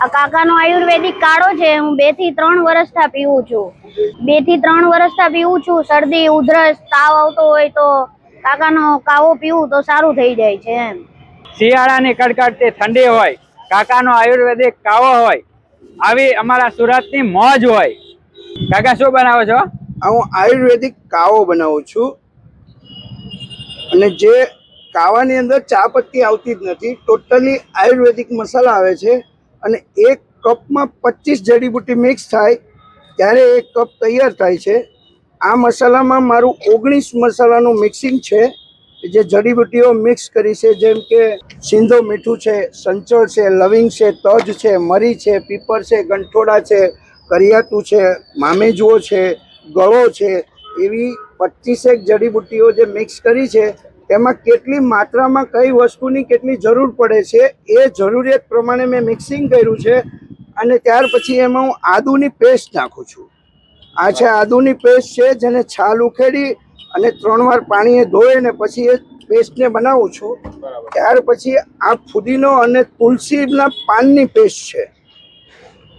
આ કાકાનો આયુર્વેદિક કાળો છે, હું 2 થી 3 વર્ષથી પીવું છું. 2 થી 3 વર્ષથી પીવું છું. શરદી, ઉધરસ, તાવ આવતો હોય તો કાકાનો કાવો પીવું તો સારું થઈ જાય છે એમ. શિયાળાની કડકડતી ઠંડી હોય, કાકાનો આયુર્વેદિક કાવો હોય, આવી અમારા સુરતની મોજ હોય. કાકા શું બનાવો છો? હું આયુર્વેદિક કાવો બનાવું છું અને જે કાવાની અંદર ચા પત્તી આવતી જ નથી, ટોટલી આયુર્વેદિક મસાલા આવે છે અને એક કપમાં 25 જડીબુટ્ટી મિક્સ થાય ત્યારે એક કપ તૈયાર થાય છે. આ મસાલામાં મારું 19 મસાલાનું મિક્સિંગ છે, જે જડીબુટ્ટીઓ મિક્સ કરી છે, જેમ કે સિંધો મીઠું છે, સંચળ છે, લવિંગ છે, તજ છે, મરી છે, પીપર છે, ગંઠોડા છે, કરિયાતું છે, મામેજુઓ છે, ગળો છે, એવી 25 જડીબુટ્ટીઓ જે મિક્સ કરી છે. તેમાં કેટલી માત્રામાં કઈ વસ્તુની કેટલી જરૂર પડે છે એ જરૂરિયાત પ્રમાણે મેં મિક્સિંગ કર્યું છે અને ત્યાર પછી એમાં હું આદુની પેસ્ટ નાખું છું. આ છે આદુની પેસ્ટ છે, જેને છાલ ઉખેડી અને 3 વાર પાણીએ ધોઈ ને પછી એ પેસ્ટને બનાવું છું. ત્યાર પછી આ ફુદીનો અને તુલસીના પાનની પેસ્ટ છે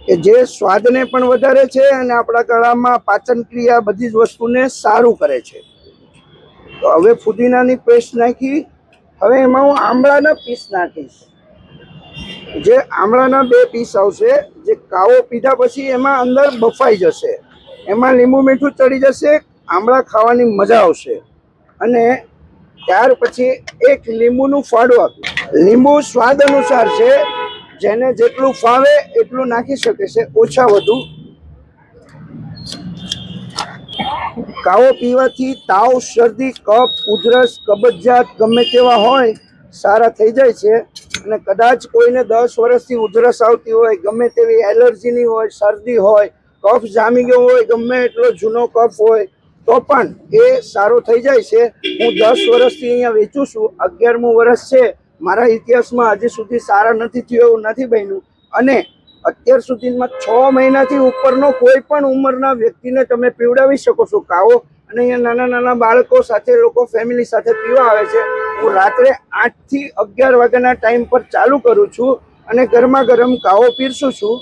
કે જે સ્વાદને પણ વધારે છે અને આપણા ગળામાં પાચન ક્રિયા બધી જ વસ્તુને સારું કરે છે. તો હવે ફુદીનાની પેસ્ટ નાખી, હવે એમાં હું આમળાના પીસ નાખીશ. જે આમળાના 2 પીસ આવશે, જે કાવો પીધા પછી એમાં અંદર બફાઈ જશે, એમાં લીંબુ મીઠું ચડી જશે, આમળા ખાવાની મજા આવશે. અને ત્યાર પછી એક લીંબુનું ફાડું આપ્યું. લીંબુ સ્વાદ અનુસાર છે, જેને જેટલું ફાવે એટલું નાખી શકે છે, ઓછા વધુ. કાવો પીવાથી તાવ, શરદી, કફ, ઉધરસ, કબજિયાત ગમે તેવા હોય સારા થઈ જાય છે. અને કદાચ કોઈને 10 વર્ષથી ઉધરસ આવતી હોય, ગમે તેવી એલર્જીની હોય, શરદી હોય, કફ જામી ગયો હોય, ગમે એટલો જૂનો કફ હોય તો પણ એ સારો થઈ જાય છે. હું 10 વર્ષથી અહીંયા વેચું છું, 11મું વર્ષ છે. મારા ઇતિહાસમાં હજી સુધી સારા નથી થયું એવું નથી બન્યું. અને અત્યાર સુધીમાં 6 મહિનાથી ઉપરનો કોઈ પણ ઉંમરના વ્યક્તિને તમે પીવડાવી શકો છો કાવો. અને અહીંયા નાના નાના બાળકો સાથે લોકો ફેમિલી સાથે પીવા આવે છે. હું રાત્રે 8 થી 11 વાગ્યાના ટાઈમ પર ચાલુ કરું છું અને ગરમા ગરમ કાવો પીરસું છું.